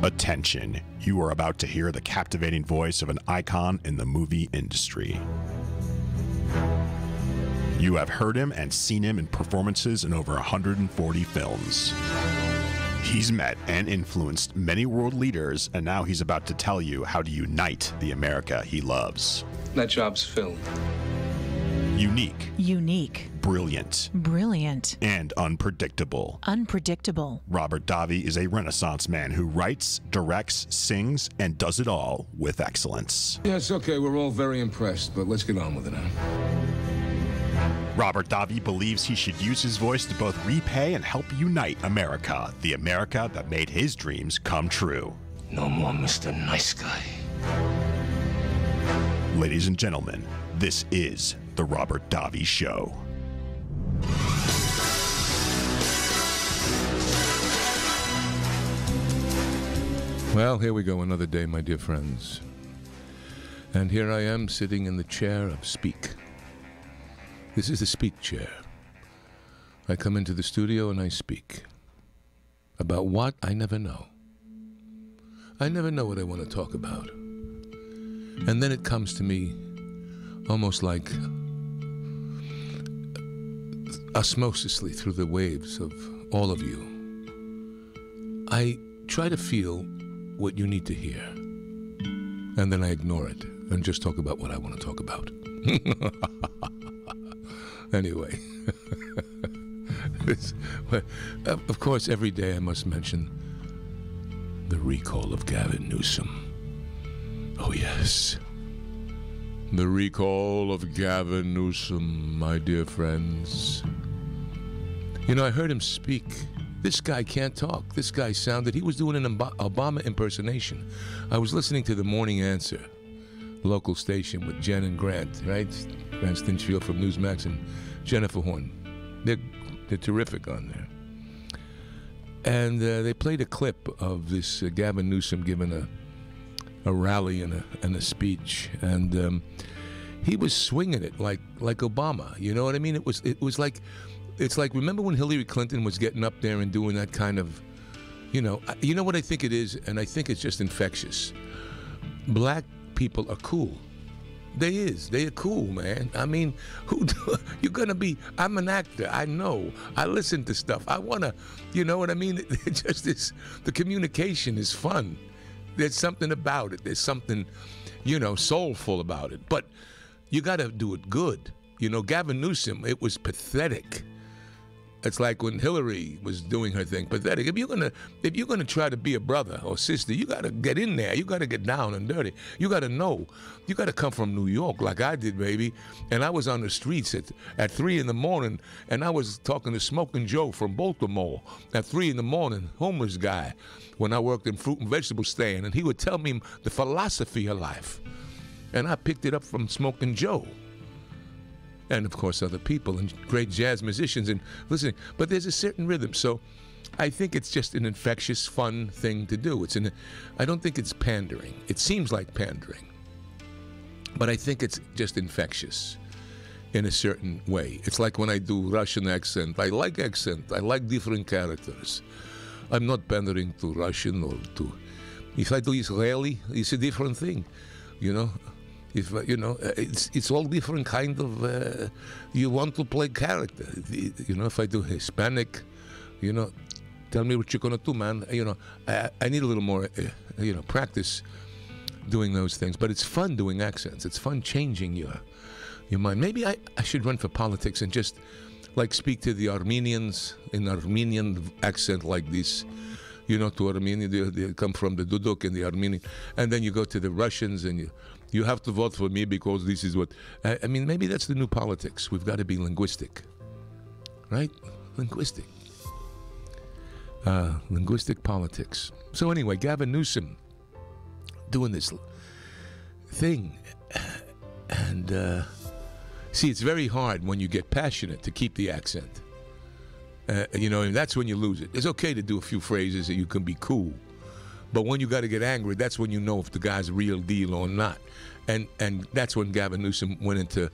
Attention, you are about to hear the captivating voice of an icon in the movie industry. You have heard him and seen him in performances in over 140 films. He's met and influenced many world leaders, and now he's about to tell you how to unite the America he loves. That job's filled. Unique. Unique. Brilliant. Brilliant. And unpredictable. Unpredictable. Robert Davi is a Renaissance man who writes, directs, sings, and does it all with excellence. Yeah, it's okay. We're all very impressed, but let's get on with it now. Robert Davi believes he should use his voice to both repay and help unite America, the America that made his dreams come true. No more Mr. Nice Guy. Ladies and gentlemen, this is The Robert Davi Show. Well, here we go, another day, my dear friends. And here I am sitting in the chair of Speak. This is the Speak chair. I come into the studio and I speak. About what? I never know. I never know what I want to talk about. And then it comes to me almost like osmosisly through the waves of all of you. I try to feel what you need to hear. And then I ignore it and just talk about what I want to talk about. Anyway. Of course, every day I must mention the recall of Gavin Newsom. Oh, yes. The recall of Gavin Newsom, my dear friends. You know, I heard him speak. This guy can't talk. This guy sounded, he was doing an Obama impersonation. I was listening to The Morning Answer, local station with Jen and Grant, right? Grant Stinchfield from Newsmax and Jennifer Horn. They're terrific on there. And they played a clip of this Gavin Newsom giving a rally and a speech, and he was swinging it like Obama. You know what I mean? It was like, it's like, remember when Hillary Clinton was getting up there and doing that kind of, you know what I think it is, and I think it's just infectious. Black people are cool. They are cool, man. I mean, you're gonna be, I'm an actor, I know. I listen to stuff. I wanna, you know what I mean? It just is, the communication is fun. There's something about it. There's something, soulful about it. But you gotta do it good. You know, Gavin Newsom, it was pathetic. It's like when Hillary was doing her thing, pathetic. If you're gonna try to be a brother or sister, you gotta get in there. You gotta get down and dirty. You gotta know. You gotta come from New York like I did, baby. And I was on the streets at 3 in the morning, and I was talking to Smoking Joe from Baltimore at 3 in the morning, homeless guy, when I worked in fruit and vegetable stand, and he would tell me the philosophy of life. And I picked it up from Smoking Joe. And, of course, other people and great jazz musicians and listening. But there's a certain rhythm. So I think it's just an infectious, fun thing to do. I don't think it's pandering. It seems like pandering. But I think it's just infectious in a certain way. It's like when I do Russian accent. I like accent. I like different characters. I'm not pandering to Russian or to... If I do Israeli, it's a different thing, you know. If it's all different kind of. You want to play character, If I do Hispanic, tell me what you're gonna do, man. I need a little more, practice doing those things. But it's fun doing accents. It's fun changing your mind. Maybe I should run for politics and just speak to the Armenians in Armenian accent like this. To Armenia, they come from the Duduk and the Armenian, and then you go to the Russians and you have to vote for me because this is what... I mean, maybe that's the new politics. We've got to be linguistic, right? Linguistic politics. So anyway, Gavin Newsom doing this thing, and see, it's very hard when you get passionate to keep the accent. And that's when you lose it. It's okay to do a few phrases and you can be cool. But when you got to get angry, that's when you know if the guy's real deal or not. And that's when Gavin Newsom went into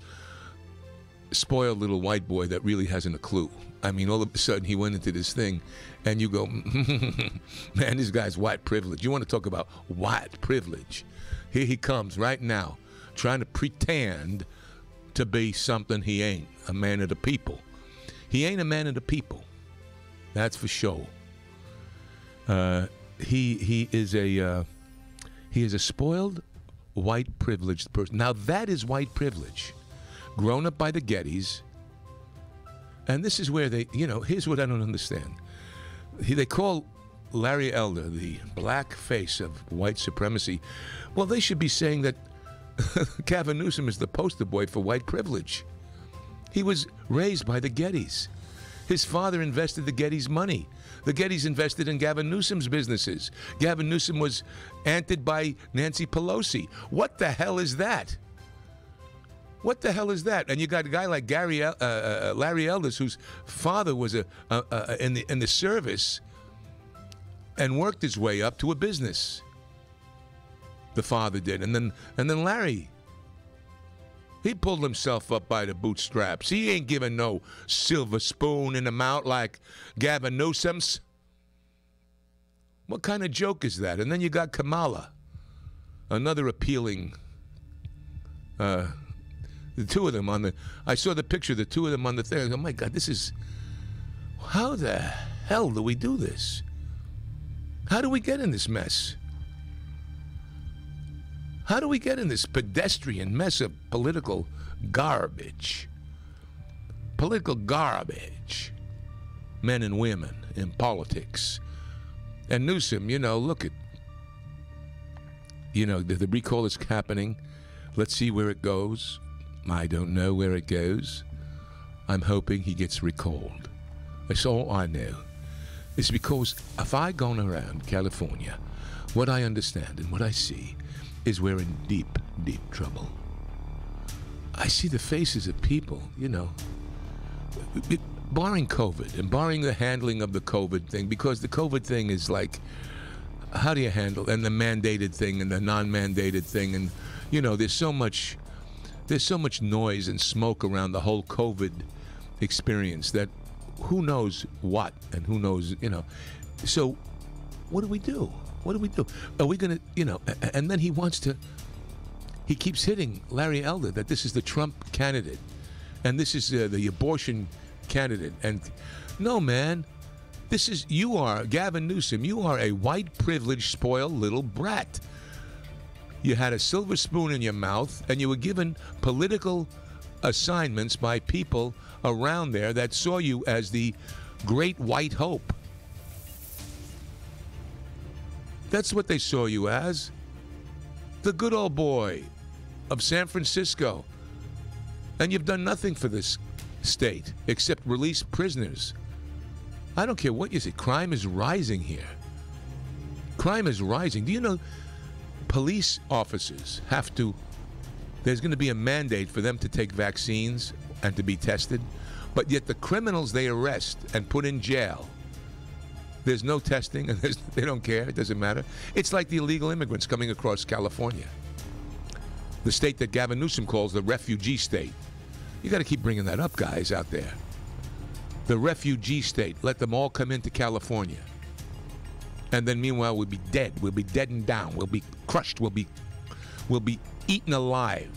spoiled little white boy that really hasn't a clue. I mean, all of a sudden he went into this thing, and you go, man, this guy's white privilege. You want to talk about white privilege? Here he comes right now, trying to pretend to be something he ain't, a man of the people. He ain't a man of the people. That's for sure. He is a spoiled, white privileged person. Now that is white privilege, grown up by the Gettys. And this is where they, here's what I don't understand. They call Larry Elder the black face of white supremacy. Well, they should be saying that Gavin Newsom is the poster boy for white privilege. He was raised by the Gettys. His father invested the Gettys' money. The Gettys invested in Gavin Newsom's businesses. Gavin Newsom was anted by Nancy Pelosi. What the hell is that? What the hell is that? And you got a guy like Larry Elders, whose father was in the service and worked his way up to a business. The father did, and then Larry, he pulled himself up by the bootstraps. He ain't giving no silver spoon in the mouth like Gavin Newsom's. What kind of joke is that? And then you got Kamala, another appealing. The two of them I saw the picture, the two of them on the thing. Oh my God, how the hell do we do this? How do we get in this mess? How do we get in this pedestrian mess of political garbage? Political garbage. Men and women in politics. And Newsom, look at, the recall is happening. Let's see where it goes. I don't know where it goes. I'm hoping he gets recalled. That's all I know. It's because if I go around California, what I understand and what I see is we're in deep, deep trouble. I see the faces of people, barring COVID and barring the handling of the COVID thing, because the COVID thing is like, how do you handle, and the mandated thing and the non-mandated thing, and, there's so much noise and smoke around the whole COVID experience that who knows what and who knows, So what do we do? What do we do? Are we going to, and then he keeps hitting Larry Elder that this is the Trump candidate and this is the abortion candidate. And no, man, you are, Gavin Newsom, you are a white privileged, spoiled little brat. You had a silver spoon in your mouth, and you were given political assignments by people around there that saw you as the great white hope. That's what they saw you as. The good old boy of San Francisco. And you've done nothing for this state except release prisoners. I don't care what you say. Crime is rising here. Crime is rising. Do you know police officers there's going to be a mandate for them to take vaccines and to be tested, but yet the criminals they arrest and put in jail, there's no testing and they don't care. It doesn't matter. It's like the illegal immigrants coming across California, the state that Gavin Newsom calls the refugee state. You got to keep bringing that up, guys out there. The refugee state. Let them all come into California. And then meanwhile, we'll be dead. We'll be dead and down. We'll be crushed. We'll be eaten alive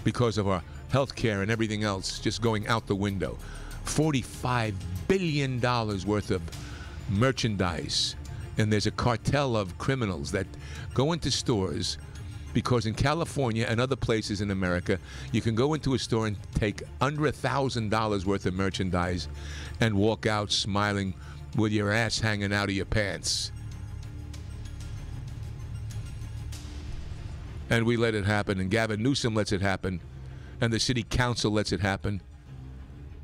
because of our health care and everything else just going out the window. $45 billion worth of merchandise. And there's a cartel of criminals that go into stores, because in California and other places in America, you can go into a store and take under $1,000 worth of merchandise and walk out smiling with your ass hanging out of your pants. And we let it happen, and Gavin Newsom lets it happen, and the city council lets it happen.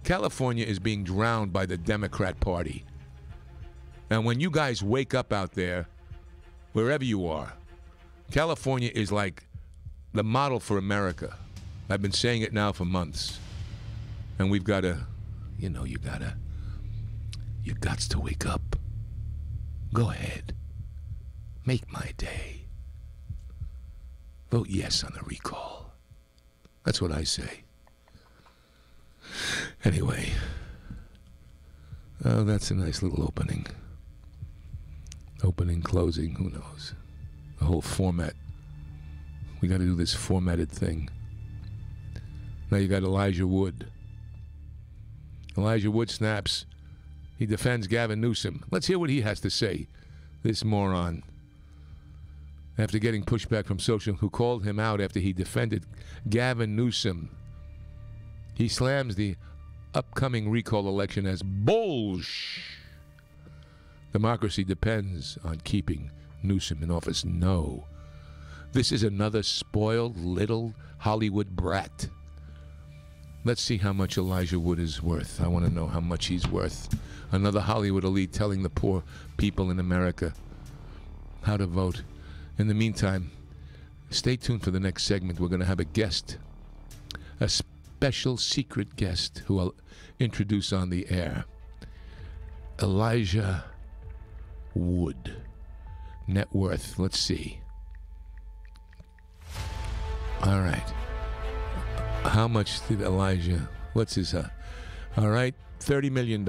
California is being drowned by the Democrat Party. And when you guys wake up out there, wherever you are, California is like the model for America. I've been saying it now for months. And we've got to, you got to wake up. Go ahead. Make my day. Vote yes on the recall. That's what I say. Anyway. Oh, that's a nice little opening. Opening, closing, who knows? The whole format. We got to do this formatted thing. Now you got Elijah Wood. Elijah Wood snaps. He defends Gavin Newsom. Let's hear what he has to say, this moron. After getting pushback from social, who called him out after he defended Gavin Newsom. He slams the upcoming recall election as bullsh. Democracy depends on keeping Newsom in office. No. This is another spoiled little Hollywood brat. Let's see how much Elijah Wood is worth. I want to know how much he's worth. Another Hollywood elite telling the poor people in America how to vote. In the meantime, stay tuned for the next segment. We're going to have a guest, a special secret guest who I'll introduce on the air. Elijah Wood. Net worth, let's see. All right. How much did Elijah, what's his, all right, $30 million.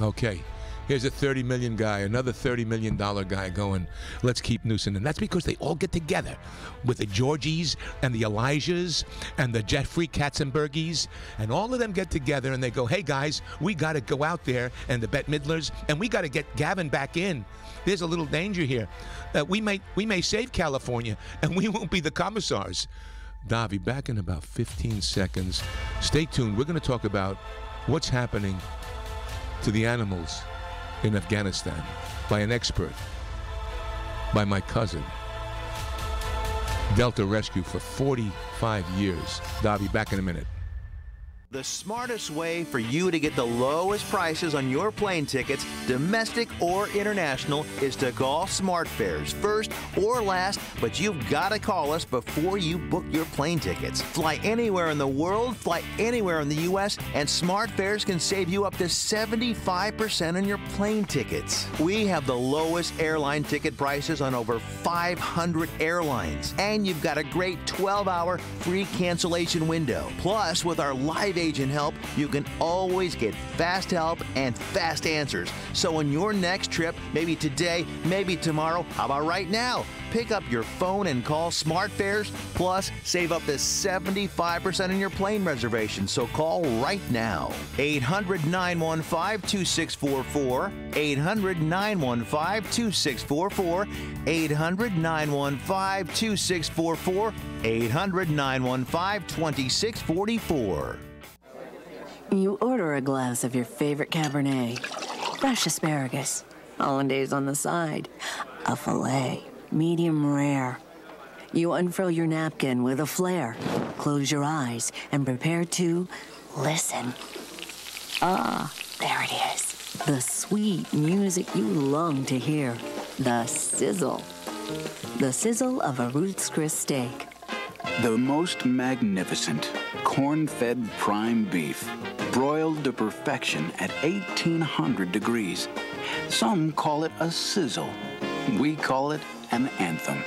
Okay. Here's a $30 million guy, another $30 million guy going, let's keep Newsom. And that's because they all get together with the Georgies and the Elijahs and the Jeffrey Katzenbergis, and all of them get together and they go, hey guys, we got to go out there, and the Bette Midlers, and we got to get Gavin back in. There's a little danger here. We may save California, and we won't be the commissars. Davi, back in about 15 seconds. Stay tuned. We're going to talk about what's happening to the animals in Afghanistan by an expert, by my cousin. Delta Rescue for 45 years. Davi, back in a minute. The smartest way for you to get the lowest prices on your plane tickets, domestic or international, is to call SmartFares first or last, but you've got to call us before you book your plane tickets. Fly anywhere in the world, fly anywhere in the U.S., and SmartFares can save you up to 75% on your plane tickets. We have the lowest airline ticket prices on over 500 airlines, and you've got a great 12-hour free cancellation window. Plus, with our live agent help, you can always get fast help and fast answers. So on your next trip, maybe today, maybe tomorrow, how about right now? Pick up your phone and call SmartFares, plus save up to 75% on your plane reservation. So call right now. 800-915-2644, 800-915-2644, 800-915-2644, 800-915-2644. You order a glass of your favorite Cabernet, fresh asparagus, hollandaise on the side, a filet, medium rare. You unfurl your napkin with a flair, close your eyes, and prepare to listen. Ah, there it is. The sweet music you long to hear. The sizzle. The sizzle of a Ruth's Chris steak. The most magnificent corn-fed prime beef, broiled to perfection at 1,800 degrees. Some call it a sizzle. We call it an anthem.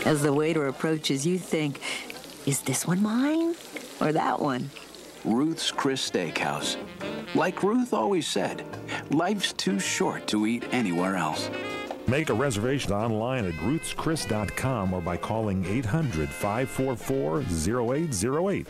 As the waiter approaches, you think, is this one mine or that one? Ruth's Chris Steakhouse. Like Ruth always said, life's too short to eat anywhere else. Make a reservation online at ruthschris.com or by calling 800-544-0808.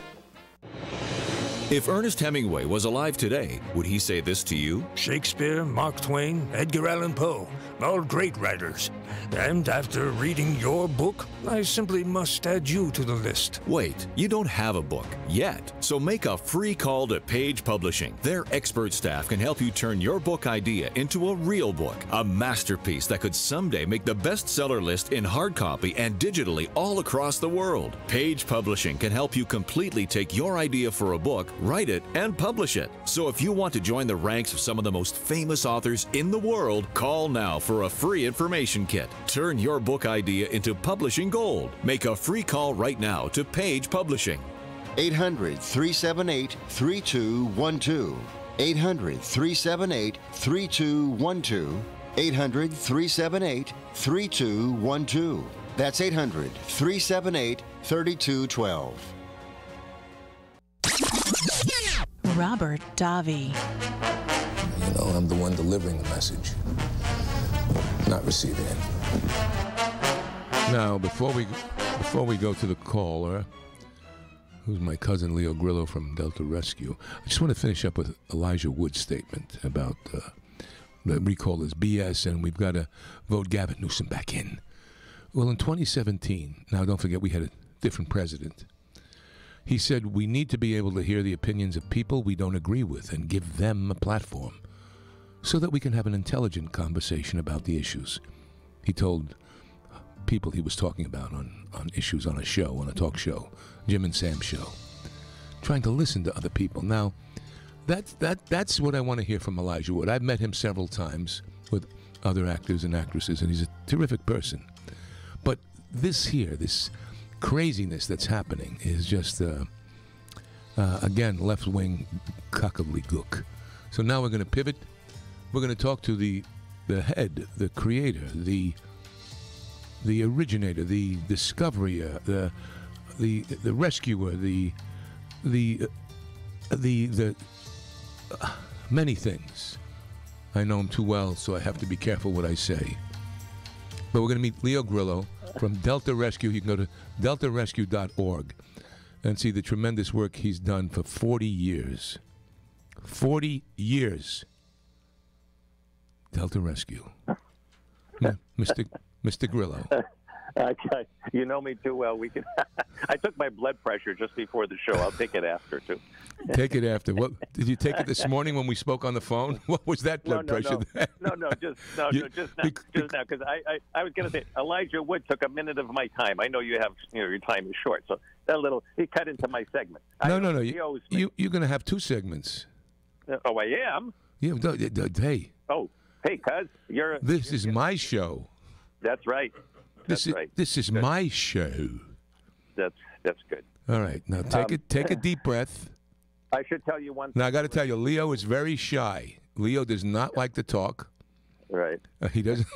If Ernest Hemingway was alive today, would he say this to you? Shakespeare, Mark Twain, Edgar Allan Poe, all great writers. And after reading your book, I simply must add you to the list. Wait, you don't have a book yet, so make a free call to Page Publishing. Their expert staff can help you turn your book idea into a real book, a masterpiece that could someday make the bestseller list in hard copy and digitally all across the world. Page Publishing can help you completely take your idea for a book, write it, and publish it. So if you want to join the ranks of some of the most famous authors in the world, call now for a free information kit. Turn your book idea into publishing gold. Make a free call right now to Page Publishing. 800-378-3212. 800-378-3212. 800-378-3212. That's 800-378-3212. Robert Davi. You know, I'm the one delivering the message, not receiving it. Now, before we go to the caller, who's my cousin Leo Grillo from Delta Rescue, I just want to finish up with Elijah Wood's statement about the recall is BS and we've got to vote Gavin Newsom back in. Well, in 2017, now don't forget we had a different president, he said we need to be able to hear the opinions of people we don't agree with and give them a platform so that we can have an intelligent conversation about the issues. He told people he was talking about on issues on a show, on a talk show, Jim and Sam show, trying to listen to other people. Now, that's what I want to hear from Elijah Wood. I've met him several times with other actors and actresses, and he's a terrific person. But this craziness that's happening is just, again, left-wing cockably-gook. So now we're going to pivot. We're going to talk to the head, the creator, the originator, the discoverer, the rescuer, the many things. I know him too well, so I have to be careful what I say. But we're going to meet Leo Grillo from Delta Rescue. You can go to deltarescue.org and see the tremendous work he's done for 40 years. 40 years. Delta Rescue. Mr. Grillo. Okay. You know me too well. I took my blood pressure just before the show. I'll take it after, too. Take it after. What did you take it this morning when we spoke on the phone? What was that blood pressure? Just now, because I was going to say Elijah Wood took a minute of my time. I know you have your time is short, so he cut into my segment. No. You're going to have 2 segments. Oh, I am. Yeah. Hey. Oh, hey, cuz This is my show. That's right. This is my show. That's good. All right. Now take a deep breath. I should tell you one thing. Now, I got to tell you, Leo is very shy. Leo does not like to talk. Right. He doesn't.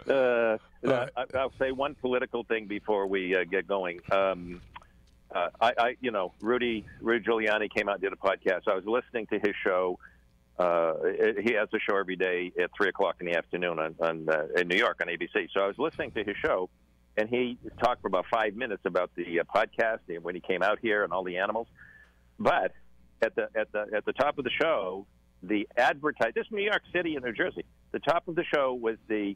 I'll say one political thing before we get going. Rudy Giuliani came out and did a podcast. I was listening to his show. He has a show every day at 3 o'clock in the afternoon in New York on ABC. So I was listening to his show. And he talked for about 5 minutes about the podcast and when he came out here and all the animals. But at the top of the show, the advertise. This is New York City and New Jersey. The top of the show was the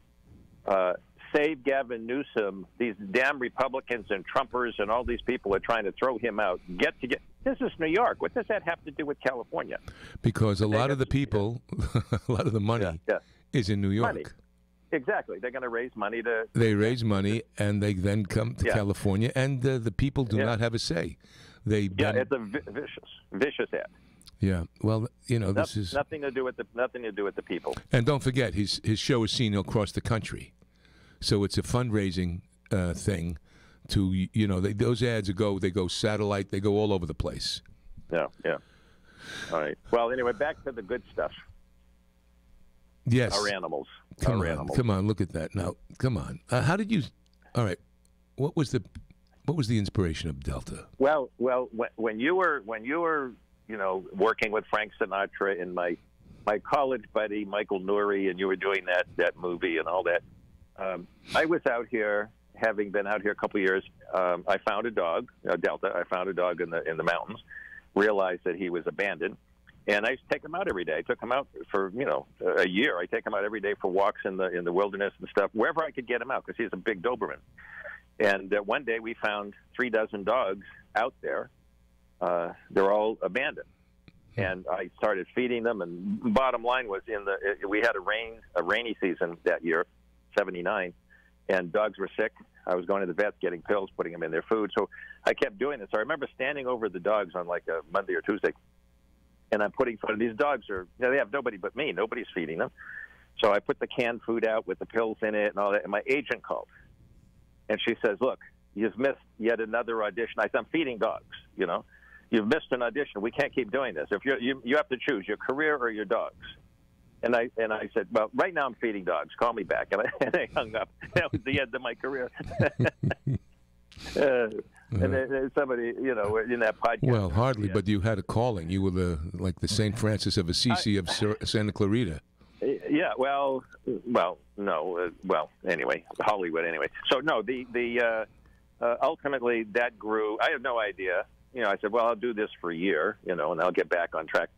save Gavin Newsom. These damn Republicans and Trumpers and all these people are trying to throw him out. This is New York. What does that have to do with California? Because a lot of the people, a lot of the money is in New York. Money. Exactly. They're going to raise money to... They raise money, and they then come to California, and the people do not have a say. It's a vicious ad. Yeah. Well, this is... Nothing to do with the people. And don't forget, his show is seen across the country. So it's a fundraising thing to, those ads they go satellite, they go all over the place. Yeah. All right. Well, anyway, back to the good stuff. Yes. Our animals. Come on, look at that. Now, come on. How did you... All right. What was the inspiration of Delta? Well, when you were working with Frank Sinatra and my college buddy Michael Nouri, and you were doing that movie and all that, I was out here, having been out here a couple of years. I found a dog, Delta. I found a dog in the mountains. Realized that he was abandoned. And I used to take him out every day. I took him out for, a year. I take him out every day for walks in the wilderness and stuff, wherever I could get him out, because he's a big Doberman. And one day we found 3 dozen dogs out there. They're all abandoned. And I started feeding them. And bottom line was, we had a rainy season that year, 79, and dogs were sick. I was going to the vets, getting pills, putting them in their food. So I kept doing this. So I remember standing over the dogs on like a Monday or Tuesday. And I'm putting food. These dogs they have nobody but me. Nobody's feeding them. So I put the canned food out with the pills in it and all that. And my agent called. And she says, look, you've missed yet another audition. I said, I'm feeding dogs, You've missed an audition. We can't keep doing this. If you have to choose your career or your dogs. And I said, well, right now I'm feeding dogs. Call me back. And I hung up. That was the end of my career. And there's somebody, you know, in that podcast. Well, hardly, but you had a calling. You were like the St. Francis of Assisi of Santa Clarita. Yeah, well, no, anyway, Hollywood, anyway. So no, ultimately that grew. I have no idea. You know, I said, well, I'll do this for a year, you know, and I'll get back on track.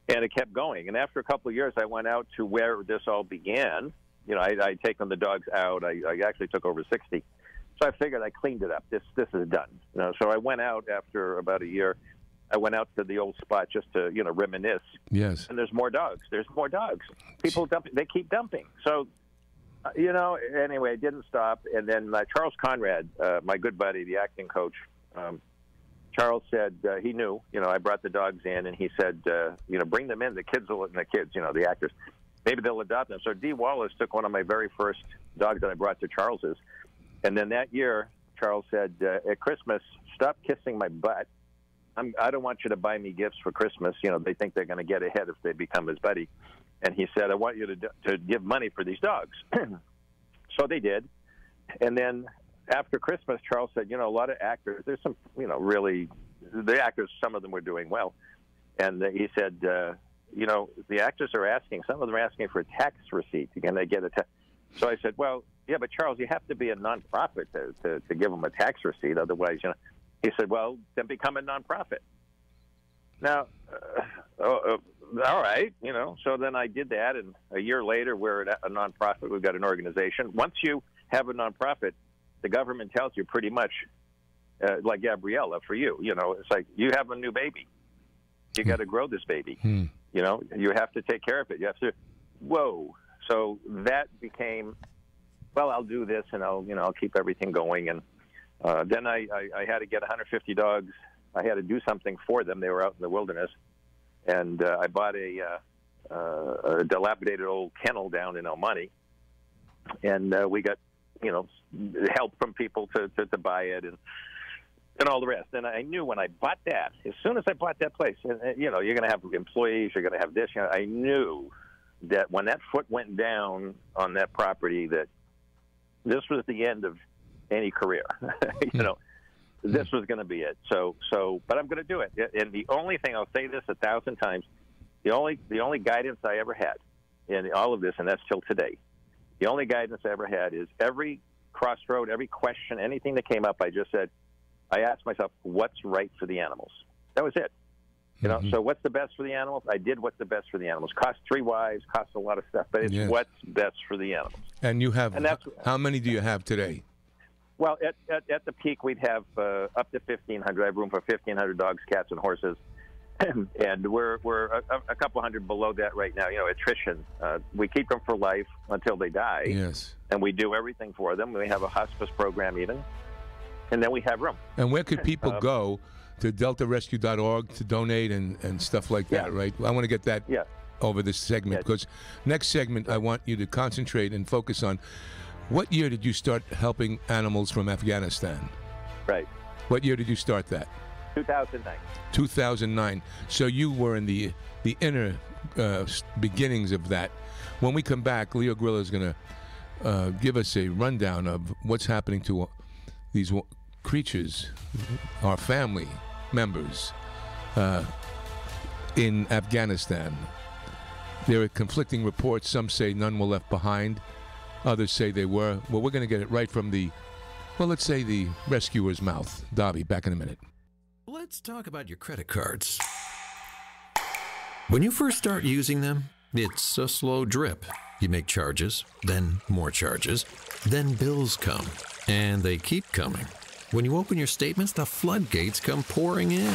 And it kept going. And after a couple of years, I went out to where this all began. You know, I'd taken the dogs out. I actually took over 60. So I figured I cleaned it up. This is done. You know, so I went out after about a year. I went out to the old spot just to, you know, reminisce. Yes. And there's more dogs. There's more dogs. People dumping. They keep dumping. So, you know, anyway, it didn't stop. And then Charles Conrad, my good buddy, the acting coach, Charles said he knew. You know, I brought the dogs in, and he said, you know, bring them in. The kids, you know, the actors, maybe they'll adopt them. So Dee Wallace took one of my very first dogs that I brought to Charles's. And then that year, Charles said, at Christmas, stop kissing my butt. I don't want you to buy me gifts for Christmas. You know, they think they're going to get ahead if they become his buddy. And he said, I want you to give money for these dogs. So they did. And then after Christmas, Charles said, you know, a lot of actors, there's some, you know, really, the actors, some of them were doing well. And he said, you know, the actors are asking, some of them are asking for a tax receipt. Can they get a tax? So I said, well, yeah, but Charles, you have to be a nonprofit to give them a tax receipt. Otherwise, you know. He said, well, then become a nonprofit. Now, all right, you know. So then I did that, and a year later, we're a nonprofit. We've got an organization. Once you have a nonprofit, the government tells you pretty much, like Gabriella, for you, you know, it's like you have a new baby. You got to grow this baby. You know, you have to take care of it. You have to, whoa. So that became, well, I'll do this, and I'll keep everything going. And then I had to get 150 dogs. I had to do something for them. They were out in the wilderness. And I bought a dilapidated old kennel down in El Monte. And we got, you know, help from people to buy it and all the rest. And I knew when I bought that, as soon as I bought that place, and, you know, you're going to have employees, you're going to have this. You know, I knew that when that foot went down on that property, that this was the end of any career. You know, this was going to be it. So, but I'm going to do it. And the only thing, I'll say this 1,000 times, the only guidance I ever had in all of this, and that's till today, the only guidance I ever had is every crossroad, every question, anything that came up, I just said, I asked myself, what's right for the animals? That was it. You know, so what's the best for the animals? I did what's the best for the animals. Cost 3 wives, cost a lot of stuff, but it's what's best for the animals. And you have, how many do you have today? Well, at the peak, we'd have up to 1,500. I have room for 1,500 dogs, cats, and horses. And we're a couple hundred below that right now. You know, attrition. We keep them for life until they die. Yes. And we do everything for them. We have a hospice program even. And then we have room. And where could people go to deltarescue.org to donate and stuff like that, right? I want to get that over this segment because next segment I want you to concentrate and focus on what year did you start helping animals from Afghanistan? Right. What year did you start that? 2009. 2009. So you were in the inner beginnings of that. When we come back, Leo Grillo is going to give us a rundown of what's happening to these creatures, our family members in Afghanistan. There are conflicting reports. Some say none were left behind. Others say they were. Well, we're going to get it right from the, well, let's say the rescuer's mouth. Davi, back in a minute. Let's talk about your credit cards. When you first start using them, it's a slow drip. You make charges, then more charges, then bills come, and they keep coming. When you open your statements, the floodgates come pouring in.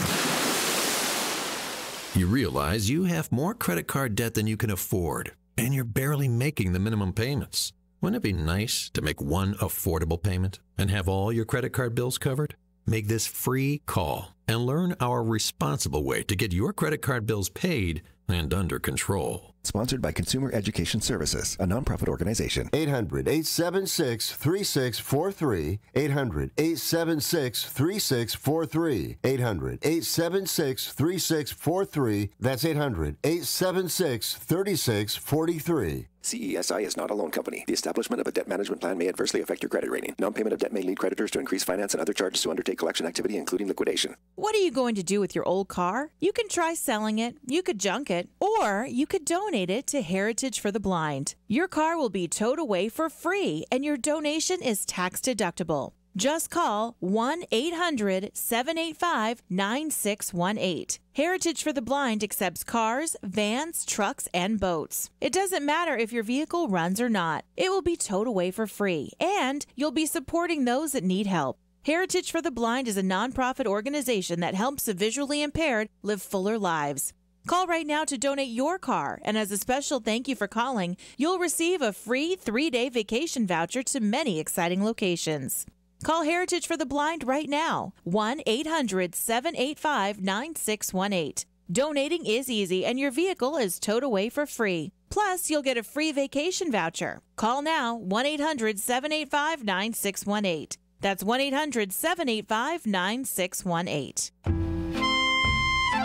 You realize you have more credit card debt than you can afford, and you're barely making the minimum payments. Wouldn't it be nice to make one affordable payment and have all your credit card bills covered? Make this free call and learn our responsible way to get your credit card bills paid and under control. Sponsored by Consumer Education Services, a nonprofit organization. 800-876-3643. 800-876-3643. 800-876-3643. That's 800-876-3643. CESI is not a loan company. The establishment of a debt management plan may adversely affect your credit rating. Non-payment of debt may lead creditors to increase finance and other charges to undertake collection activity, including liquidation. What are you going to do with your old car? You can try selling it, you could junk it, or you could donate it to Heritage for the Blind. Your car will be towed away for free, and your donation is tax deductible. Just call 1-800-785-9618. Heritage for the Blind accepts cars, vans, trucks, and boats. It doesn't matter if your vehicle runs or not. It will be towed away for free, and you'll be supporting those that need help. Heritage for the Blind is a nonprofit organization that helps the visually impaired live fuller lives. Call right now to donate your car, and as a special thank you for calling, you'll receive a free 3-day vacation voucher to many exciting locations. Call Heritage for the Blind right now, 1-800-785-9618. Donating is easy, and your vehicle is towed away for free. Plus, you'll get a free vacation voucher. Call now, 1-800-785-9618. That's 1-800-785-9618.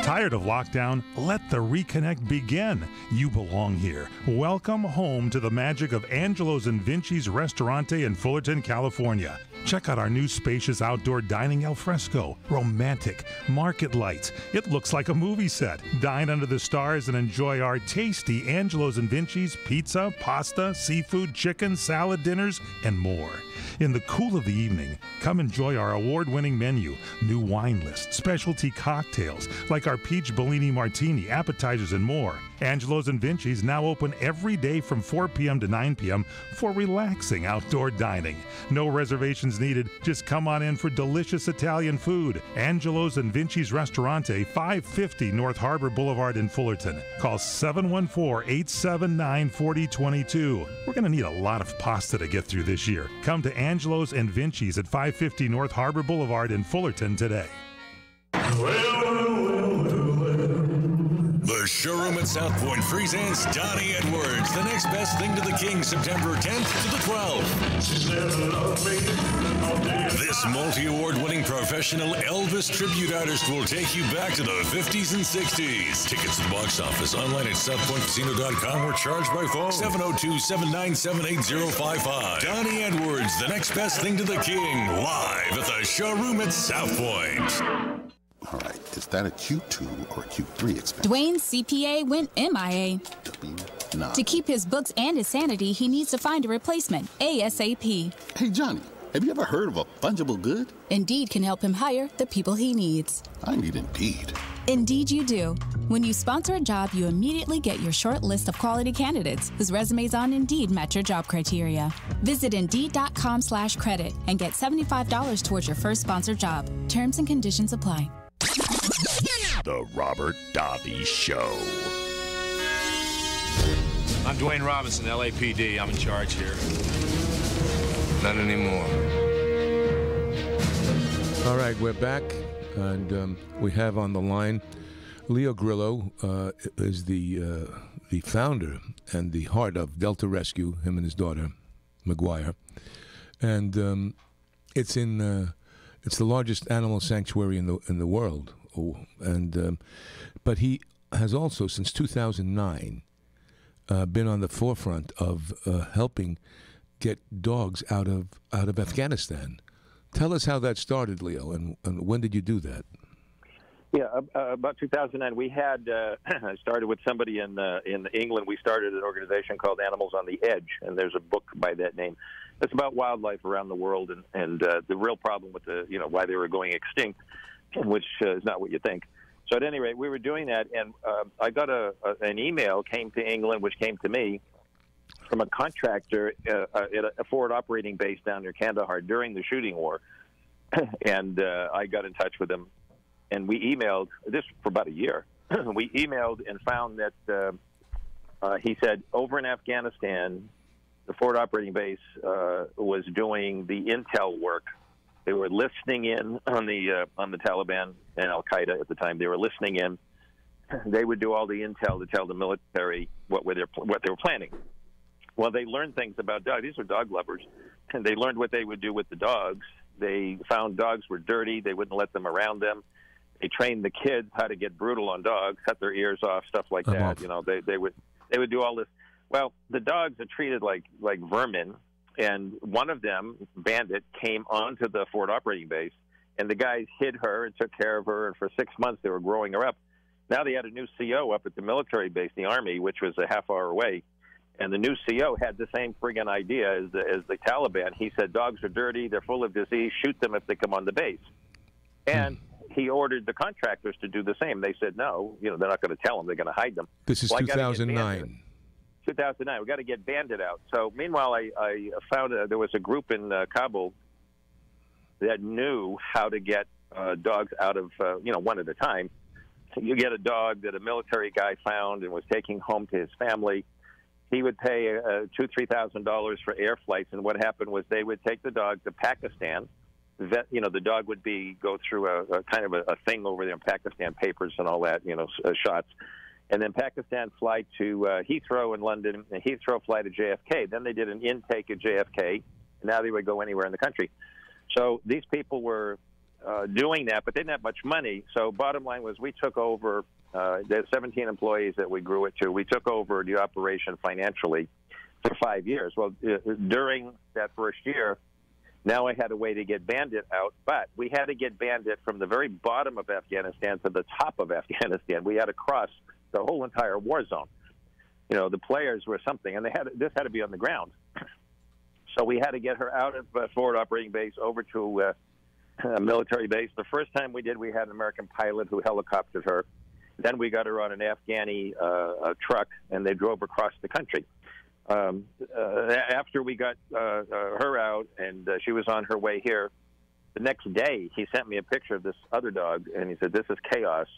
Tired of lockdown? Let the reconnect begin. You belong here. Welcome home to the magic of Angelo's and Vinci's Restaurante in Fullerton, California. Check out our new spacious outdoor dining al fresco. Romantic, market lights. It looks like a movie set. Dine under the stars and enjoy our tasty Angelo's and Vinci's pizza, pasta, seafood, chicken, salad dinners, and more. In the cool of the evening, come enjoy our award-winning menu, new wine list, specialty cocktails like our peach Bellini martini, appetizers, and more. Angelo's and Vinci's now open every day from 4 p.m. to 9 p.m. for relaxing outdoor dining. No reservations needed. Just come on in for delicious Italian food. Angelo's and Vinci's Restaurante, 550 North Harbor Boulevard in Fullerton. Call 714-879-4022. We're going to need a lot of pasta to get through this year. Come to Angelo's and Vinci's at 550 North Harbor Boulevard in Fullerton today. The showroom at South Point presents Donnie Edwards, The Next Best Thing to the King, September 10th to the 12th. This multi-award-winning professional Elvis tribute artist will take you back to the 50s and 60s. Tickets at the box office, online at southpointcasino.com or charged by phone. 702-797-8055. Donnie Edwards, The Next Best Thing to the King, live at the showroom at South Point. All right, is that a Q2 or Q3 expense? Dwayne's CPA went MIA. Nah. To keep his books and his sanity, he needs to find a replacement, ASAP. Hey, Johnny, have you ever heard of a fungible good? Indeed can help him hire the people he needs. I need Indeed. Indeed you do. When you sponsor a job, you immediately get your short list of quality candidates whose resumes on Indeed match your job criteria. Visit Indeed.com/credit and get $75 towards your first sponsored job. Terms and conditions apply. The Robert Davi Show. I'm Dwayne Robinson, LAPD. I'm in charge here. Not anymore. All right, we're back, and we have on the line Leo Grillo is the founder and the heart of Delta Rescue, him and his daughter, McGuire. And it's the largest animal sanctuary in the world. But he has also, since 2009, been on the forefront of helping get dogs out of Afghanistan. Tell us how that started, Leo, and when did you do that? Yeah, about 2009, we had I started with somebody in England. We started an organization called Animals on the Edge, and there's a book by that name. It's about wildlife around the world and the real problem with why they were going extinct, which is not what you think. So at any rate, we were doing that, and I got an email came to England, which came to me from a contractor at a forward operating base down near Kandahar during the shooting war, and I got in touch with him, and we emailed this for about a year. We emailed and found that he said over in Afghanistan, the forward operating base was doing the intel work. They were listening in on the Taliban and Al Qaeda at the time. They were listening in, they would do all the intel to tell the military what they were planning. Well, they learned things about dogs. These were dog lovers, and they learned what they would do with the dogs. They found dogs were dirty. They wouldn't let them around them. They trained the kids how to get brutal on dogs, cut their ears off, stuff like that. You know, they would do all this. Well, the dogs are treated like vermin, and one of them, Bandit, came onto the Ford operating base, and the guys hid her and took care of her, and for 6 months they were growing her up. Now they had a new CO up at the military base, the Army, which was a half hour away, and the new CO had the same friggin' idea as the Taliban. He said, dogs are dirty, they're full of disease, shoot them if they come on the base. And he ordered the contractors to do the same. They said, no, you know, they're not going to tell them, they're going to hide them. This is 2009. 2009. We got to get Bandit out. So meanwhile, I found there was a group in Kabul that knew how to get dogs out of, one at a time. You get a dog that a military guy found and was taking home to his family. He would pay $2,000-3,000 for air flights, and what happened was they would take the dog to Pakistan. The dog would go through a kind of a thing over there in Pakistan, papers and all that, shots. And then Pakistan fly to Heathrow in London, and Heathrow fly to JFK. Then they did an intake at JFK, and now they would go anywhere in the country. So these people were doing that, but they didn't have much money. So bottom line was we took over. There's 17 employees that we grew it to. We took over the operation financially for 5 years. Well, during that first year, now I had a way to get Bandit out, but we had to get Bandit from the very bottom of Afghanistan to the top of Afghanistan. We had to cross the whole entire war zone. The players were something, and this had to be on the ground. So we had to get her out of forward operating base over to a military base. The first time we did, we had an American pilot who helicoptered her. Then we got her on an Afghani truck, and they drove across the country. After we got her out and she was on her way here, the next day he sent me a picture of this other dog, and he said, this is Chaos.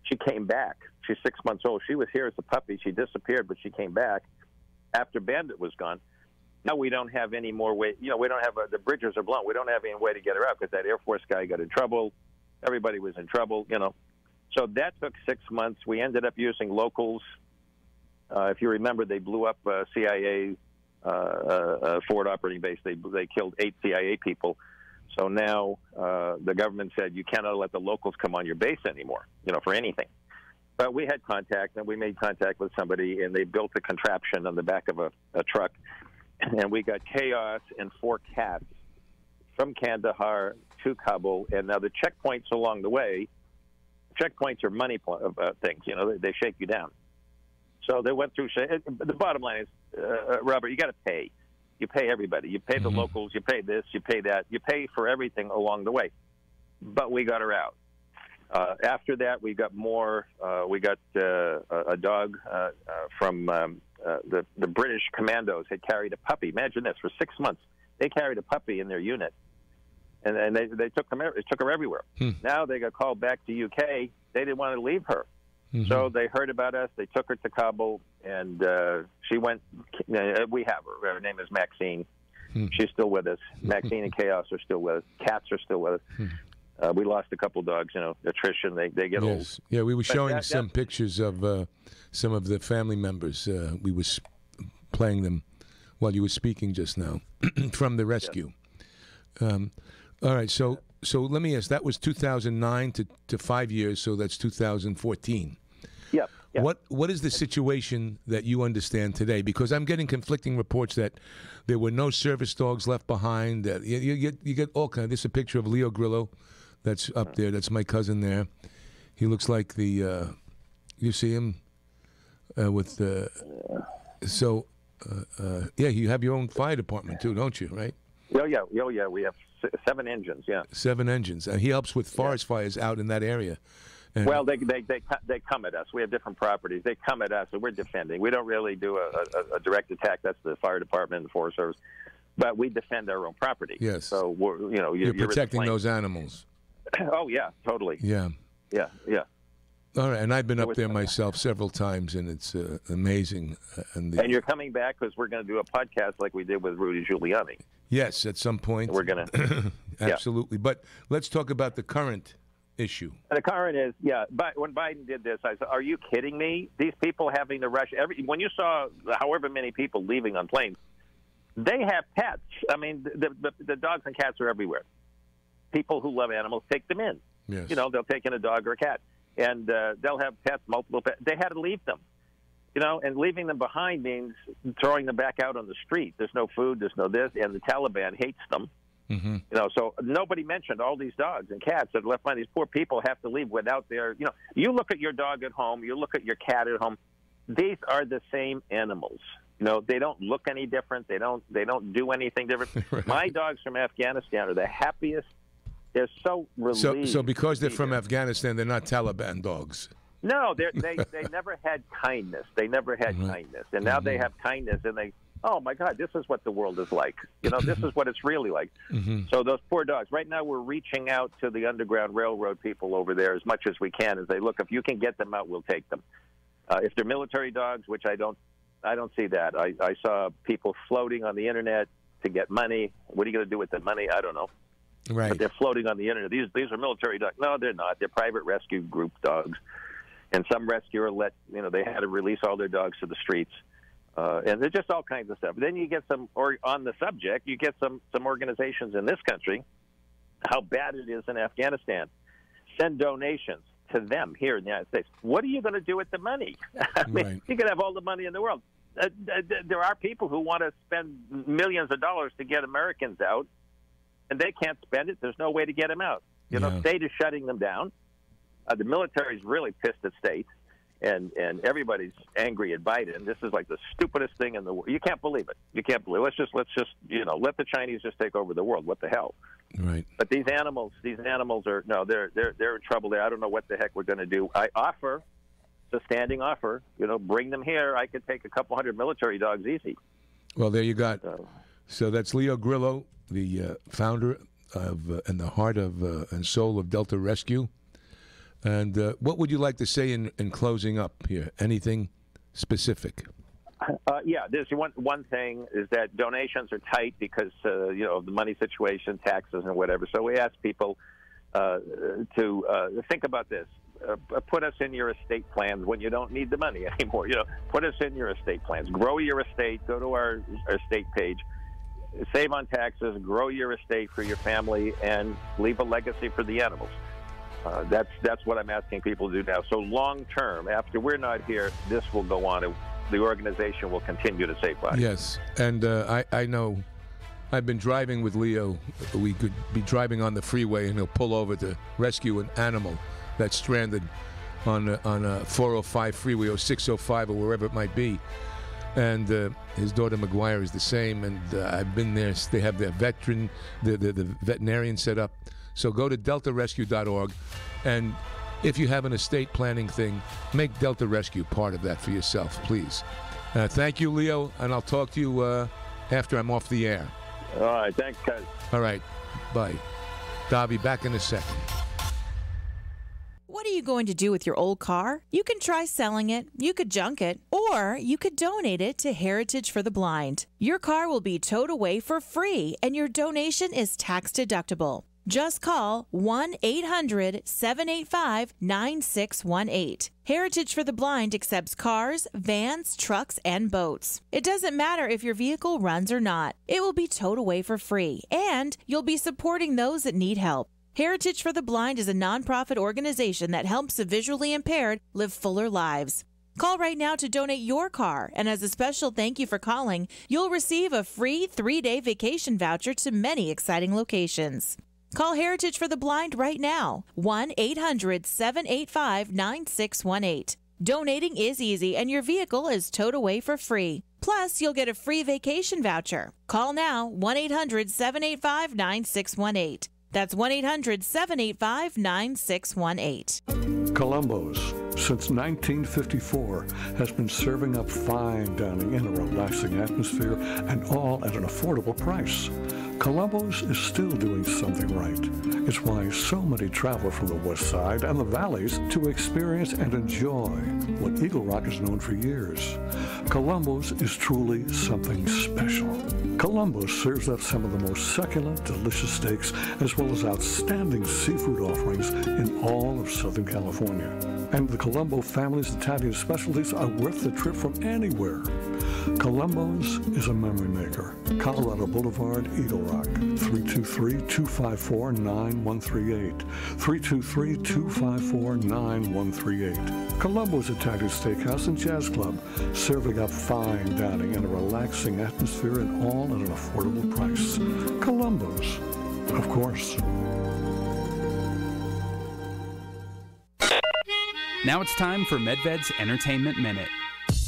She came back. She's 6 months old. She was here as a puppy. She disappeared, but she came back after Bandit was gone. Now we don't have any more way. We don't have the bridges are blown. We don't have any way to get her out because that Air Force guy got in trouble. Everybody was in trouble, So that took 6 months. We ended up using locals. If you remember, they blew up CIA forward operating base. They killed 8 CIA people. So now the government said you cannot let the locals come on your base anymore, for anything. But we had contact, and we made contact with somebody, and they built a contraption on the back of a truck, and we got Chaos and 4 cats from Kandahar to Kabul. And now the checkpoints along the way, checkpoints are money things, they shake you down. So they went through. The bottom line is, Robert, you got to pay. You pay everybody. You pay the locals. You pay this. You pay that. You pay for everything along the way. But we got her out. After that, we got more. We got a dog from the British Commandos had carried a puppy. Imagine this: for 6 months, they carried a puppy in their unit, and they took her everywhere. Now they got called back to UK. They didn't want to leave her. So they heard about us. They took her to Kabul, and she went. We have her. Her name is Maxine. She's still with us. Maxine and Chaos are still with us. Cats are still with us. We lost a couple dogs. Attrition. They get old. Yeah, we were showing some pictures of some of the family members. We were playing them while you were speaking just now from the rescue. All right, so let me ask. That was 2009 to 5 years, so that's 2014. Yep. What is the situation that you understand today? Because I'm getting conflicting reports that there were no service dogs left behind. That you get all kinds. This is a picture of Leo Grillo, that's up there. That's my cousin there. He looks like the. You see him with the. So, you have your own fire department too, don't you? Right? Oh yeah. We have 7 engines. Yeah. 7 engines, and he helps with forest fires out in that area. And well, they come at us. We have different properties. They come at us, and we're defending. We don't really do a direct attack. That's the fire department and the Forest Service. But we defend our own property. Yes. So you're protecting those animals. Oh yeah, totally. Yeah. Yeah. All right, and I've been up there myself several times, and it's amazing. And you're coming back because we're going to do a podcast like we did with Rudy Giuliani. Yes, at some point. We're going to. Absolutely. Yeah. But let's talk about the current issue. The current is, yeah, but when Biden did this, I said, are you kidding me? These people having to rush. When you saw however many people leaving on planes, they have pets. I mean, the dogs and cats are everywhere. People who love animals take them in. Yes. You know, they'll take in a dog or a cat, and they'll have pets, multiple pets. They had to leave them. You know, and leaving them behind means throwing them back out on the street. There's no food, there's no this, and the Taliban hates them. Mm-hmm. You know, so nobody mentioned all these dogs and cats that are left behind. These poor people have to leave without their, you know, you look at your dog at home, you look at your cat at home. These are the same animals. You know, they don't look any different. They don't do anything different. Right. My dogs from Afghanistan are the happiest. They're so relieved. So because they're from Afghanistan, they're not Taliban dogs. No, they never had kindness. They never had kindness, and now they have kindness, and they. Oh, my God, this is what the world is like. You know, this is what it's really like. Mm-hmm. So those poor dogs. Right now we're reaching out to the Underground Railroad people over there as much as we can. As they look, if you can get them out, we'll take them. If they're military dogs, which I don't see that. I saw people floating on the Internet to get money. What are you going to do with the money? I don't know. Right. But they're floating on the Internet. These are military dogs. No, they're not. They're private rescue group dogs. And some rescuer they had to release all their dogs to the streets. And there's just all kinds of stuff. Then you get on the subject, you get some organizations in this country, how bad it is in Afghanistan. Send donations to them here in the United States. What are you going to do with the money? I mean, you can have all the money in the world. There are people who want to spend millions of dollars to get Americans out, and they can't spend it. There's no way to get them out. You know, state is shutting them down. The military's really pissed at state. And everybody's angry at Biden. This is like the stupidest thing in the world. You can't believe it. You can't believe it. Let's just let the Chinese just take over the world. What the hell? Right. But these animals are they're in trouble there. I don't know what the heck we're going to do. I offer, it's a standing offer. You know, bring them here. I could take a couple hundred military dogs easy. Well, there you got. So that's Leo Grillo, the founder of and the heart of and soul of Delta Rescue. And what would you like to say in closing up here? Anything specific? Yeah, there's one thing is that donations are tight because of the money situation, taxes, and whatever. So we ask people to think about this. Put us in your estate plans when you don't need the money anymore. You know, put us in your estate plans. Grow your estate. Go to our estate page. Save on taxes. Grow your estate for your family, and leave a legacy for the animals. That's what I'm asking people to do now. So long term, after we're not here, this will go on. The organization will continue to save lives. Yes, and I know I've been driving with Leo. We could be driving on the freeway, and he'll pull over to rescue an animal that's stranded on a 405 freeway or 605 or wherever it might be. And his daughter McGuire is the same, and I've been there. They have their the veterinarian set up. So go to deltarescue.org, and if you have an estate planning thing, make Delta Rescue part of that for yourself, please. Thank you, Leo, and I'll talk to you after I'm off the air. All right, thanks, guys. All right, bye. Davi, back in a second. What are you going to do with your old car? You can try selling it, you could junk it, or you could donate it to Heritage for the Blind. Your car will be towed away for free, and your donation is tax deductible. Just call 1-800-785-9618. Heritage for the Blind accepts cars, vans, trucks, and boats. It doesn't matter if your vehicle runs or not. It will be towed away for free, and you'll be supporting those that need help. Heritage for the Blind is a nonprofit organization that helps the visually impaired live fuller lives. Call right now to donate your car, and as a special thank you for calling, you'll receive a free 3-day vacation voucher to many exciting locations. Call Heritage for the Blind right now, 1-800-785-9618. Donating is easy, and your vehicle is towed away for free. Plus, you'll get a free vacation voucher. Call now, 1-800-785-9618. That's 1-800-785-9618. Columbo's, since 1954, has been serving up fine dining in a relaxing atmosphere and all at an affordable price. Columbo's is still doing something right. It's why so many travel from the West Side and the Valleys to experience and enjoy what Eagle Rock has known for years. Columbo's is truly something special. Columbo's serves up some of the most succulent, delicious steaks, as well as outstanding seafood offerings in all of Southern California. And the Columbo family's Italian specialties are worth the trip from anywhere. Columbo's is a memory maker. Colorado Boulevard, Eagle Rock, 323-254-9138. 323-254-9138. Columbo's Italian Steakhouse and Jazz Club, serving up fine dining and a relaxing atmosphere, and all at an affordable price. Columbo's, of course. Now it's time for MedVed's Entertainment Minute.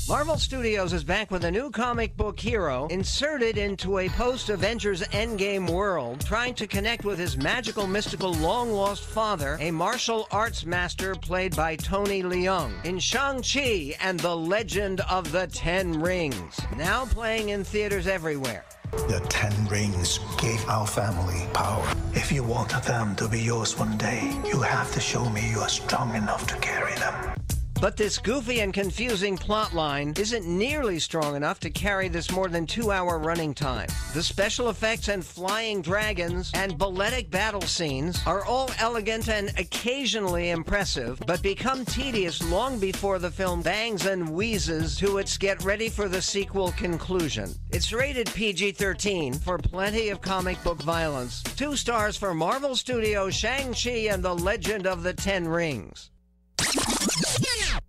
Marvel Studios is back with a new comic book hero inserted into a post-Avengers Endgame world, trying to connect with his magical, mystical, long-lost father, a martial arts master played by Tony Leung, in Shang-Chi and the Legend of the Ten Rings, now playing in theaters everywhere. The 10 rings gave our family power. If you want them to be yours one day, you have to show me you are strong enough to carry them. But this goofy and confusing plotline isn't nearly strong enough to carry this more than 2-hour running time. The special effects and flying dragons and balletic battle scenes are all elegant and occasionally impressive, but become tedious long before the film bangs and wheezes to its get ready for the sequel conclusion. It's rated PG-13 for plenty of comic book violence. 2 stars for Marvel Studios' Shang-Chi and the Legend of the Ten Rings.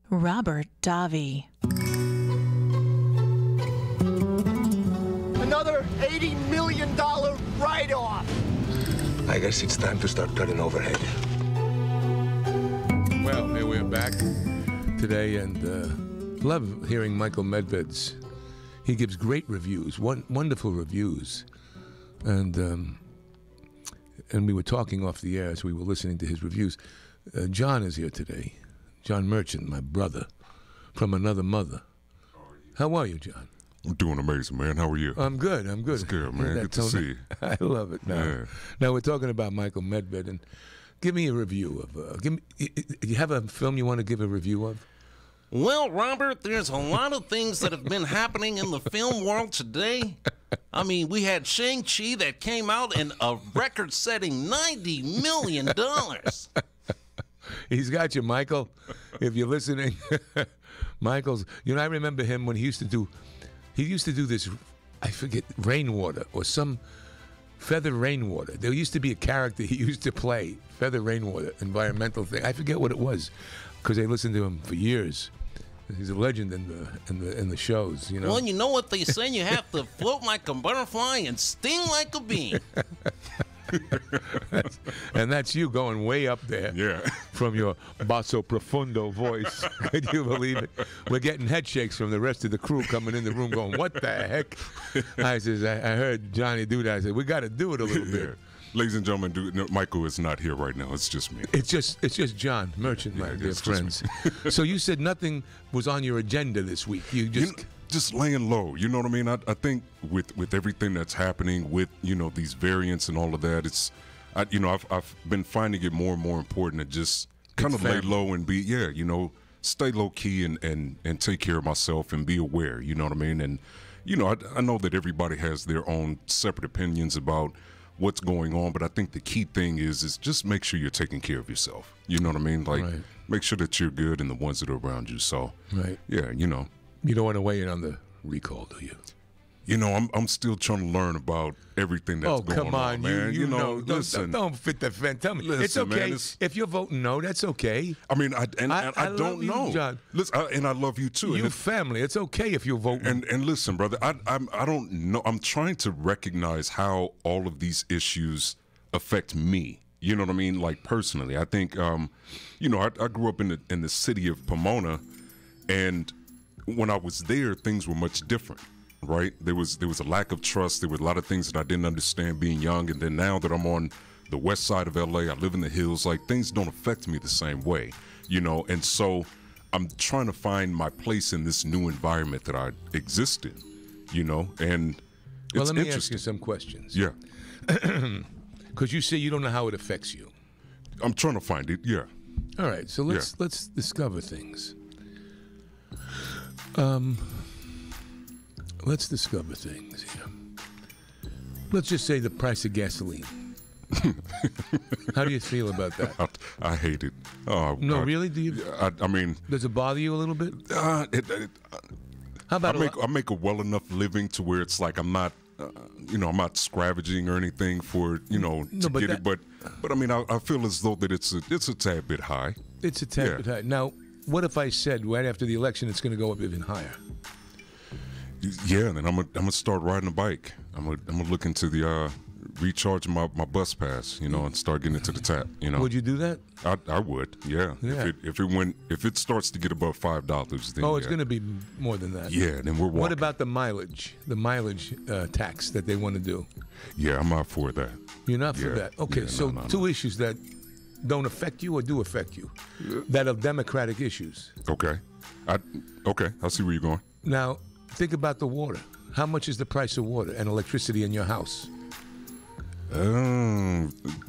Robert Davi. Another $80 million write-off. I guess it's time to start cutting overhead. Well, here we're back today, and love hearing Michael Medved's. He gives great reviews, wonderful reviews, and we were talking off the air as we were listening to his reviews. John is here today. John Merchant, my brother, from another mother. How are you, John? I'm doing amazing, man. How are you? I'm good. It's good, man. Good to see you. I love it. Now we're talking about Michael Medved, and give me a review of. You have a film you want to give a review of? Well, Robert, there's a lot of things that have been happening in the film world today. I mean, we had Shang-Chi that came out in a record-setting $90 million. He's got you, Michael. If you're listening, Michael's. You know, I remember him when he used to do this. I forget, rainwater or some feather rainwater. There used to be a character he used to play, feather rainwater, environmental thing. I forget what it was, because I listened to him for years. He's a legend in the shows, you know. Well, you know what they say: you have to float like a butterfly and sting like a bee. And that's you going way up there, from your basso profundo voice. Could you believe it? We're getting head shakes from the rest of the crew coming in the room going, what the heck? I heard Johnny do that. I said, we got to do it a little bit. Ladies and gentlemen, Michael is not here right now. It's just me. It's just John Merchant, my dear friends. So you said nothing was on your agenda this week. You just laying low. You know what I mean? I think with everything that's happening with, these variants and all of that, I've been finding it more and more important to just kind of lay low and be, stay low key and take care of myself and be aware. You know what I mean? And, I know that everybody has their own separate opinions about what's going on, but I think the key thing is just make sure you're taking care of yourself. You know what I mean? Like, make sure that you're good and the ones that are around you. So, yeah, You don't want to weigh in on the recall, do you? I'm still trying to learn about everything that's going on. Oh, come on, man. You know. Listen, don't fit the fence. Tell me. Listen, it's okay. Man, if you're voting no, that's okay. I mean, I don't know. You, John. Listen, and I love you too. You family. It's okay if you're voting. And listen, brother, I don't know. I'm trying to recognize how all of these issues affect me. You know what I mean? Like personally, I think, I grew up in the city of Pomona, and when I was there, things were much different, right? There was a lack of trust. There were a lot of things that I didn't understand being young. And then now that I'm on the west side of LA, I live in the hills, like things don't affect me the same way, And so I'm trying to find my place in this new environment that I exist in, and it's well, let me ask you some questions. Yeah. Because you say you don't know how it affects you. I'm trying to find it, yeah. All right, so let's discover things. Let's discover things here. Let's just say the price of gasoline. How do you feel about that? I hate it. Oh, no, really? Do you? I mean, does it bother you a little bit? How about I make a well enough living to where it's like I'm not, I'm not scavenging or anything for to get it. But I mean, I feel as though that it's a tad bit high. It's a tad bit high. Now, what if I said right after the election it's going to go up even higher? Yeah, and then I'm gonna start riding a bike. I'm gonna look into the recharge my bus pass, and start getting into the tap. Would you do that? I would, yeah. If it starts to get above $5, then it's going to be more than that. Yeah, then we're walking. What about the mileage tax that they want to do? Yeah, I'm not for that. You're not for that. Okay, so two issues that don't affect you or do affect you, that are democratic issues. Okay, I see where you're going. Now, think about the water. How much is the price of water and electricity in your house?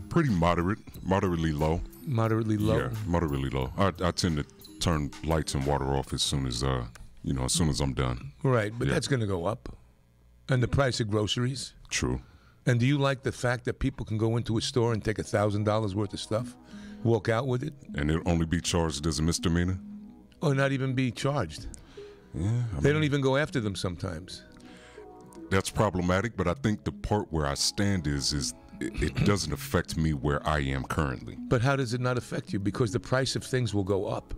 Pretty moderately low. Moderately low? Yeah, moderately low. I tend to turn lights and water off as soon as I'm done. Right, but that's going to go up. And the price of groceries? True. And do you like the fact that people can go into a store and take $1,000 worth of stuff, walk out with it? And it'll only be charged as a misdemeanor? Or not even be charged? Yeah. They don't even go after them sometimes. That's problematic, but I think the part where I stand is it doesn't affect me where I am currently. But how does it not affect you? Because the price of things will go up.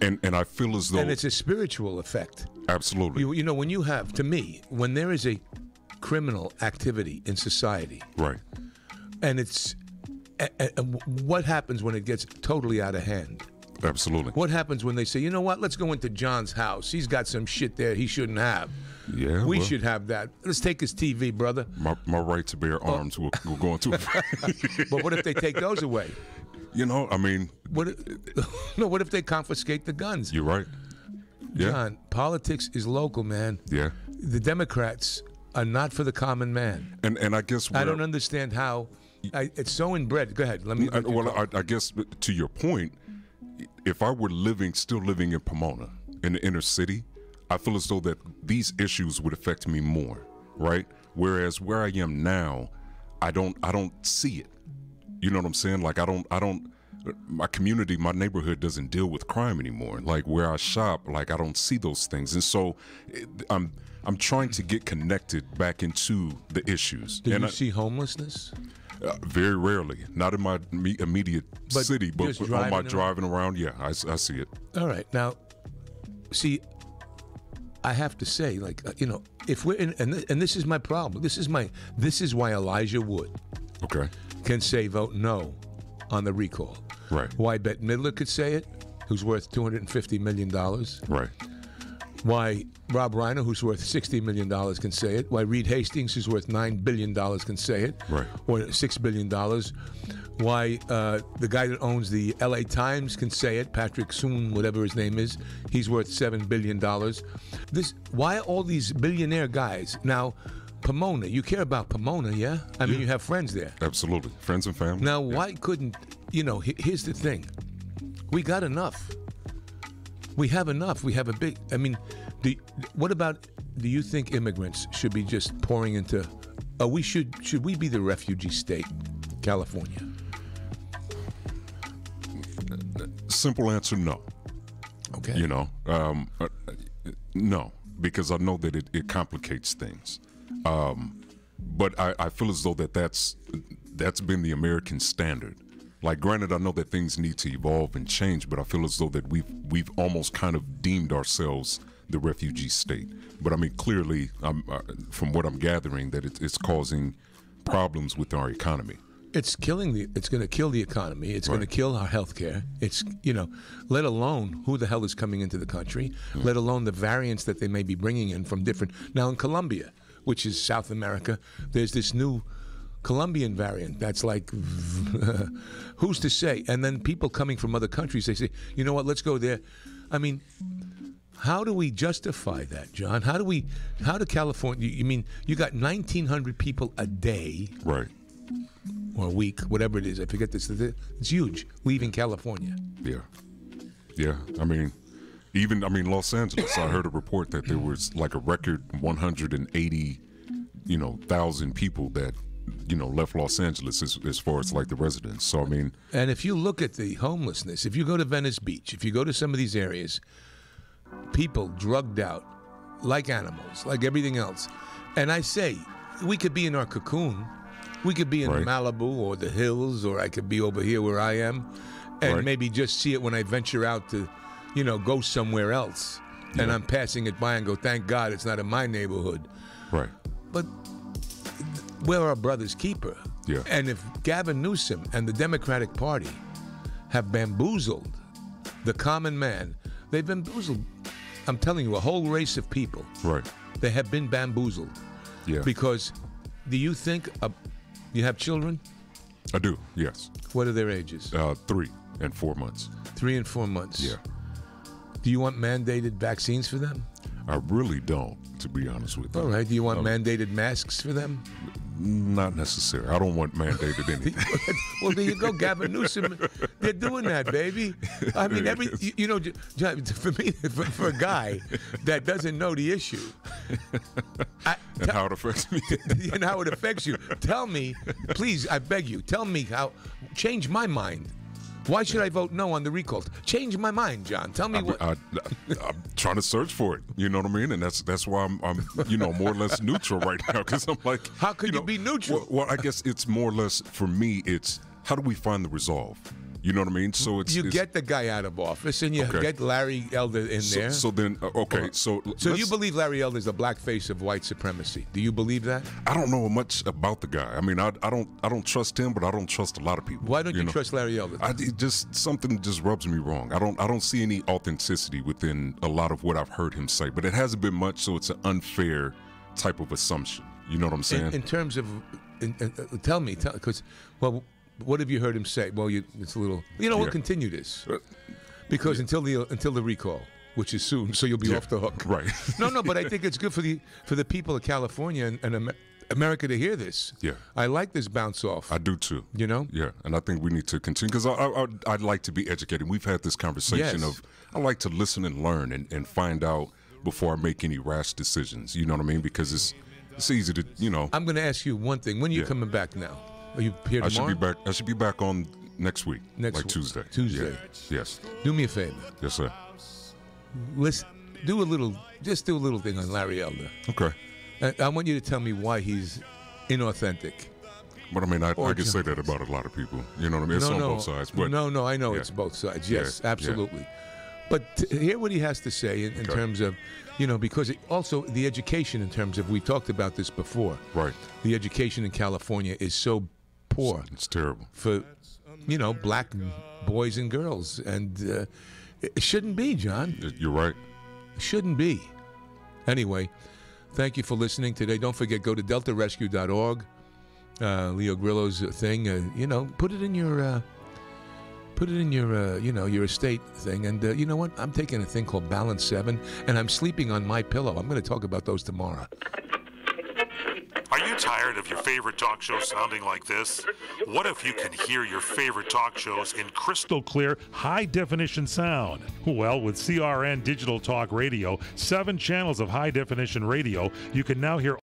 And I feel as though... And it's a spiritual effect. Absolutely. When you have, to me, when there is a criminal activity in society... Right. And it's... what happens when it gets totally out of hand? Absolutely. What happens when they say, you know what, let's go into John's house. He's got some shit there he shouldn't have. Yeah, we should have that. Let's take his TV, brother. My right to bear arms will go into it. But what if they take those away? I mean... What if they confiscate the guns? You're right. Yeah. John, politics is local, man. Yeah. The Democrats are not for the common man. And I guess... I don't understand how... it's so inbred. Go ahead. Let me... I guess to your point, if I were still living in Pomona, in the inner city, I feel as though that these issues would affect me more, right? Whereas where I am now, I don't see it. You know what I'm saying? Like my community, my neighborhood doesn't deal with crime anymore. Like where I shop, like I don't see those things. And so I'm trying to get connected back into the issues. Do you see homelessness? Very rarely. Not in my immediate city, but on my driving around, yeah, I see it. All right. Now, see, I have to say, if we're in, and this is my problem. This is why Elijah Wood can say vote no on the recall. Right. Why Bette Midler could say it, who's worth $250 million. Right. Why Rob Reiner, who's worth $60 million, can say it. Why Reed Hastings, who's worth $9 billion, can say it. Right. Or $6 billion. Why the guy that owns the LA Times can say it, Patrick Soon, whatever his name is, he's worth $7 billion. Why all these billionaire guys? Now, Pomona, you care about Pomona, yeah? I mean, you have friends there. Absolutely. Friends and family. Now, why couldn't, here's the thing. We got enough. We have enough. We have a big, do you think immigrants should be just pouring into, should we be the refugee state, California? Simple answer, no. Okay. No, because I know that it complicates things. But I feel as though that's been the American standard. Like, granted, I know that things need to evolve and change, but I feel as though that we've almost kind of deemed ourselves the refugee state. But I mean, clearly, from what I'm gathering, that it's causing problems with our economy. It's going to kill the economy. It's going to kill our health care. It's, let alone who the hell is coming into the country, let alone the variants that they may be bringing in from different. Now, in Colombia, which is South America, there's this new Colombian variant that's like, who's to say? And then people coming from other countries, they say, you know what, let's go there. I mean, how do we justify that, John? How do California, you got 1,900 people a day. Right. Or a week, whatever it is. I forget this. It's huge, leaving California. Yeah. Yeah. I mean, Even, I mean, Los Angeles, I heard a report that there was like a record 180, thousand people that, left Los Angeles as far as like the residents. So, I mean. And if you look at the homelessness, if you go to Venice Beach, if you go to some of these areas, people drugged out like animals, like everything else. And I say, we could be in our cocoon. We could be in Malibu or the hills, or I could be over here where I am, and maybe just see it when I venture out to, go somewhere else. Yeah. And I'm passing it by and go, thank God it's not in my neighborhood. Right. But we're our brother's keeper. Yeah. And if Gavin Newsom and the Democratic Party have bamboozled the common man, they've bamboozled, I'm telling you, a whole race of people. Right. They have been bamboozled. Yeah. Because do you think you have children? I do, yes. What are their ages? 3 and 4 months. 3 and 4 months. Yeah. Do you want mandated vaccines for them? I really don't, to be honest with you. All right. Do you want mandated masks for them? Not necessary. I don't want mandated anything. Well, there you go, Gavin Newsom. They're doing that, baby. I mean, for me, for a guy that doesn't know the issue, and how it affects me, and how it affects you. Tell me, please, I beg you, tell me how. Change my mind. Why should I vote no on the recall? Change my mind, John. Tell me what. I'm trying to search for it. You know what I mean? And that's why I'm more or less neutral right now, because I'm like, how could you be neutral? Well, I guess it's more or less for me. It's how do we find the resolve? You know what I mean? So it's get the guy out of office and you get Larry Elder in there. So then, so you believe Larry Elder is the black face of white supremacy? Do you believe that? I don't know much about the guy. I mean, I don't trust him, but I don't trust a lot of people. Why don't you trust Larry Elder? Something just rubs me wrong. I don't see any authenticity within a lot of what I've heard him say, but it hasn't been much, so it's an unfair type of assumption. You know what I'm saying? In terms of, tell me, because what have you heard him say? Well, it's a little. We'll continue this because until the recall, which is soon, so you'll be off the hook. Right. No, but I think it's good for the people of California and America to hear this. Yeah. I like this bounce off. I do too. Yeah, and I think we need to continue because I'd like to be educated. We've had this conversation of I like to listen and learn and find out before I make any rash decisions. You know what I mean? Because it's easy to I'm going to ask you one thing. When are you coming back now? Are you here tomorrow? I should be back on next week. Tuesday. Tuesday. Yeah. Yes. Do me a favor. Yes, sir. Listen, do a little thing on Larry Elder. Okay. I want you to tell me why he's inauthentic. But I mean, I can say that about a lot of people. You know what I mean? It's on both sides. But no, I know it's both sides. Yes, absolutely. Yeah. But to hear what he has to say in terms of, because also the education in terms of, we talked about this before. Right. The education in California is so poor. It's terrible. For, black boys and girls. And it shouldn't be, John. You're right. It shouldn't be. Anyway, thank you for listening today. Don't forget, go to deltarescue.org. Leo Grillo's thing, put it in your... your estate thing. And you know what? I'm taking a thing called Balance 7, and I'm sleeping on my pillow. I'm going to talk about those tomorrow. Are you tired of your favorite talk show sounding like this? What if you can hear your favorite talk shows in crystal clear, high-definition sound? Well, with CRN Digital Talk Radio, 7 channels of high-definition radio, you can now hear